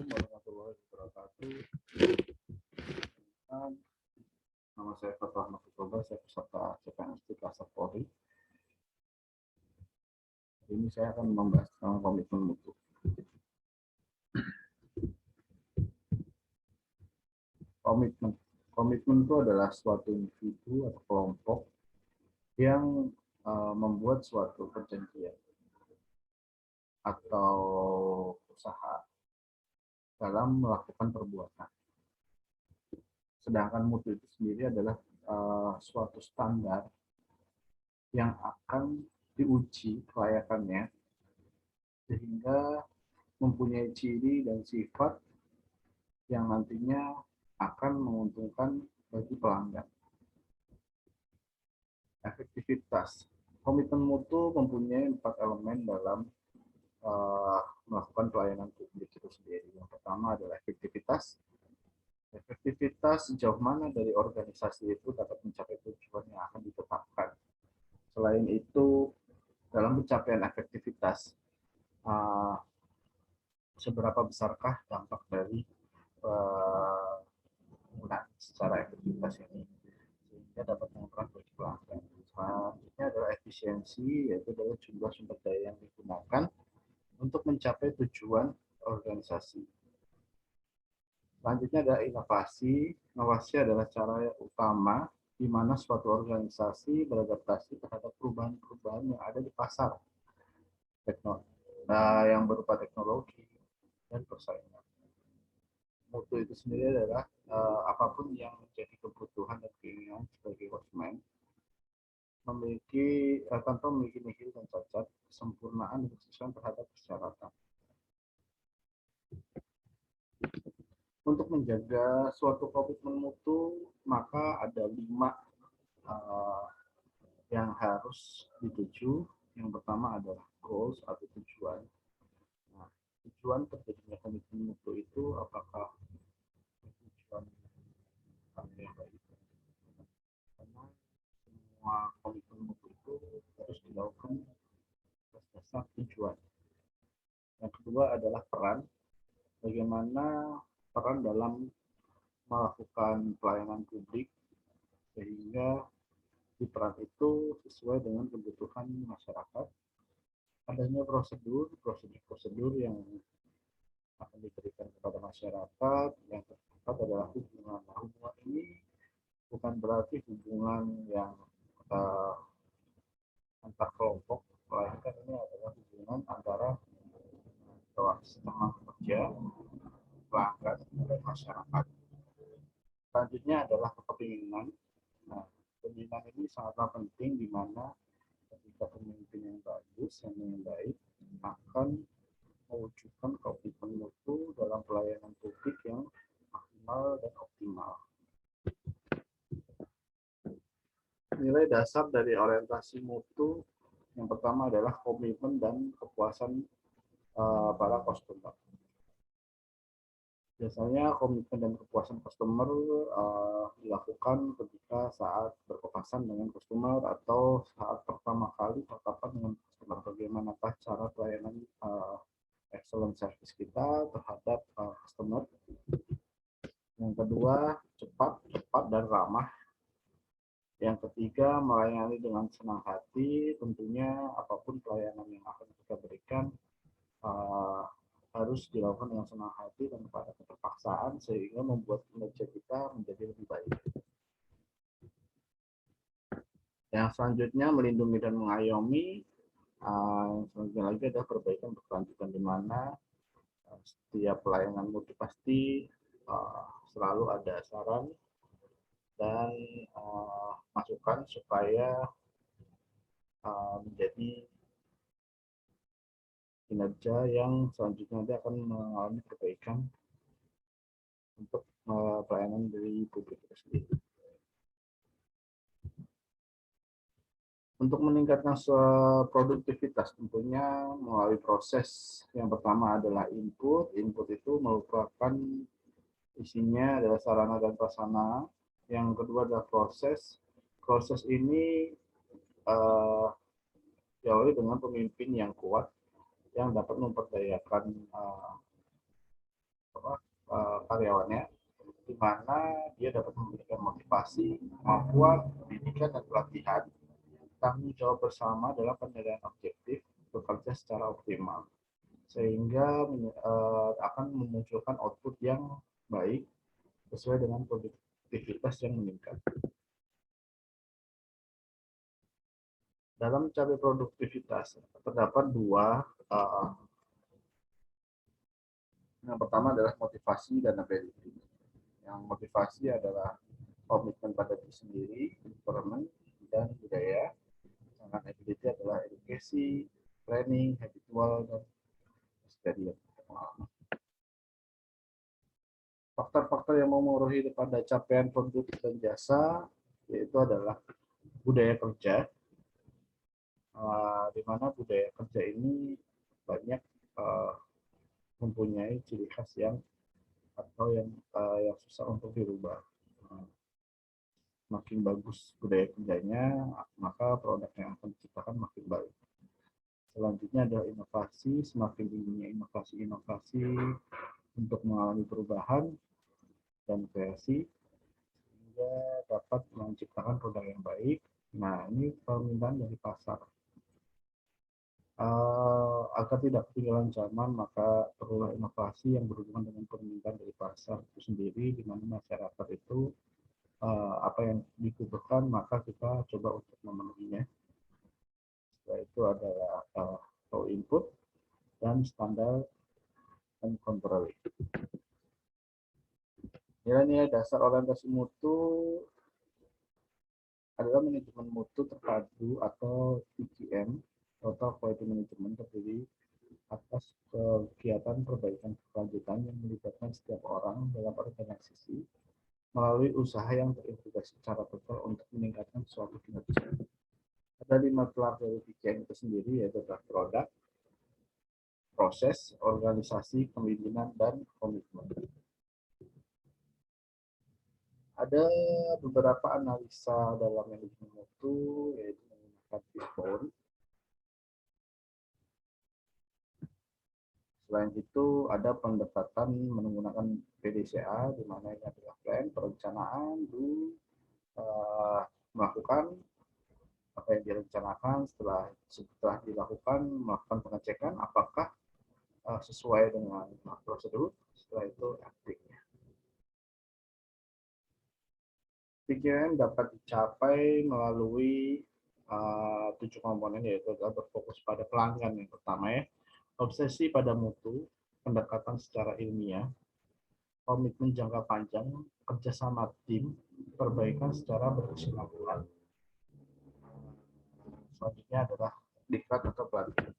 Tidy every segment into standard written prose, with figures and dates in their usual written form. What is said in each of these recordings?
warahmatullahi wabarakatuh. Nama saya Fathul Ahmad Futoba, saya peserta CPNS di Klaster Polri. Ini saya akan membahas tentang komitmen mutu. Komitmen itu adalah suatu individu atau kelompok yang membuat suatu perjanjian atau usaha dalam melakukan perbuatan. Sedangkan mutu itu sendiri adalah suatu standar yang akan diuji kelayakannya sehingga mempunyai ciri dan sifat yang nantinya akan menguntungkan bagi pelanggan. Efektivitas. Komitmen mutu mempunyai 4 elemen dalam melakukan pelayanan publik itu sendiri. Yang pertama adalah efektivitas. Efektivitas sejauh mana dari organisasi itu dapat mencapai tujuan yang akan ditetapkan. Selain itu, dalam pencapaian efektivitas, seberapa besarkah dampak dari penggunaan secara efektivitas ini sehingga dapat menguntungkan bagi pelanggan. Selanjutnya adalah efisiensi, yaitu adalah jumlah sumber daya yang digunakan untuk mencapai tujuan organisasi. Selanjutnya ada inovasi. Inovasi adalah cara utama di mana suatu organisasi beradaptasi terhadap perubahan-perubahan yang ada di pasar yang berupa teknologi dan persaingan. Mutu itu sendiri adalah apapun yang menjadi kebutuhan dan keinginan sebagai konsumen tanpa memiliki nihil dan cacat, kesempurnaan dan kesesuaian terhadap persyaratan. Untuk menjaga suatu komitmen mutu, maka ada 5 yang harus dituju. Yang pertama adalah goals atau tujuan. Nah, tujuan terjadinya komitmen mutu itu apakah tujuan yang baik? Karena semua komitmen mutu itu harus dilakukan atas dasar tujuan. Yang kedua adalah peran. Bagaimana peran dalam melakukan pelayanan publik sehingga di peran itu sesuai dengan kebutuhan masyarakat. Adanya prosedur yang akan diberikan kepada masyarakat. Yang keempat adalah hubungan. Nah, hubungan ini bukan berarti hubungan yang antar kelompok, melainkan ini adalah hubungan antara teman kerja, pelanggan, dan masyarakat. Selanjutnya adalah kepemimpinan. Nah, kepemimpinan ini sangatlah penting di mana ketika pemimpin yang bagus, yang baik akan mewujudkan komitmen mutu dalam pelayanan publik yang maksimal dan optimal. Nilai dasar dari orientasi mutu yang pertama adalah komitmen dan kepuasan para customer. Biasanya komitmen dan kepuasan customer dilakukan ketika saat berpapasan dengan customer atau saat pertama kali berhadapan dengan customer. Bagaimanakah cara pelayanan excellent service kita terhadap customer. Yang kedua, cepat dan ramah. Yang ketiga, melayani dengan senang hati. Tentunya apapun pelayanan yang akan kita berikan harus dilakukan dengan senang hati dan pada keterpaksaan sehingga membuat kinerja kita menjadi lebih baik. Yang selanjutnya, melindungi dan mengayomi. Yang selanjutnya lagi adalah perbaikan berkelanjutan di mana setiap pelayanan mutu pasti selalu ada saran dan masukan supaya menjadi kinerja yang selanjutnya nanti akan mengalami perbaikan untuk pelayanan dari publik itu sendiri. Untuk meningkatkan produktivitas tentunya melalui proses yang pertama adalah input. Input itu merupakan isinya adalah sarana dan prasarana. Yang kedua adalah proses. Proses ini diawali dengan pemimpin yang kuat yang dapat memperdayakan karyawannya, di mana dia dapat memberikan motivasi, kemampuan, pendidikan, dan pelatihan. Tanggung jawab bersama dalam penilaian objektif bekerja secara optimal, sehingga akan memunculkan output yang baik sesuai dengan produktivitas yang meningkat. Dalam mencapai produktivitas terdapat dua. Yang pertama adalah motivasi dan ability. Yang motivasi adalah komitmen pada diri sendiri, empowerment, dan budaya. Sedangkan ability adalah edukasi, training, habitual, dan experience. Faktor-faktor yang memengaruhi pada capaian produk dan jasa yaitu adalah budaya kerja, di mana budaya kerja ini banyak mempunyai ciri khas yang atau yang susah untuk dirubah. Makin bagus budaya kerjanya, maka produk yang akan diciptakan makin baik. Selanjutnya adalah inovasi, semakin tingginya inovasi-inovasi untuk mengalami perubahan dan kreasi, sehingga dapat menciptakan produk yang baik. Nah, ini permintaan dari pasar. Agar tidak ketinggalan zaman, maka perlulah inovasi yang berhubungan dengan permintaan dari pasar itu sendiri, di mana masyarakat itu apa yang dibutuhkan, maka kita coba untuk memenuhinya. Setelah itu adalah flow input dan standar dan control. Nilai-nilai dasar orientasi mutu adalah manajemen mutu terpadu atau TQM, Total Quality Management, terdiri atas kegiatan perbaikan berkelanjutan yang melibatkan setiap orang dalam organisasi melalui usaha yang terintegrasi secara total untuk meningkatkan suatu kinerja. Ada 5 pilar dari TQM itu sendiri, yaitu produk, proses, organisasi, pemimpinan, dan komitmen. Ada beberapa analisa dalam manajemen mutu, yaitu menggunakan Fishbone. Selain itu, ada pendekatan menggunakan PDCA, di mana ini adalah plan, perencanaan, melakukan apa yang direncanakan, setelah dilakukan, melakukan pengecekan apakah sesuai dengan prosedur, setelah itu acting-nya. TQM dapat dicapai melalui 7 komponen, yaitu berfokus pada pelanggan yang pertama ya, obsesi pada mutu, pendekatan secara ilmiah, komitmen jangka panjang, kerjasama tim, perbaikan secara berkesinambungan. Selanjutnya adalah diklat atau pelatihan.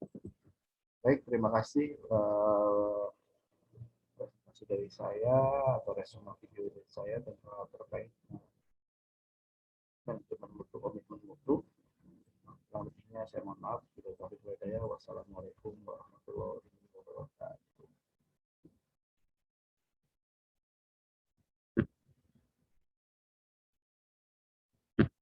Baik, terima kasih presentasi dari saya atau resume video dari saya tentang terkait manajemen mutu, komitmen mutu. Selanjutnya saya mohon maaf. Wassalamualaikum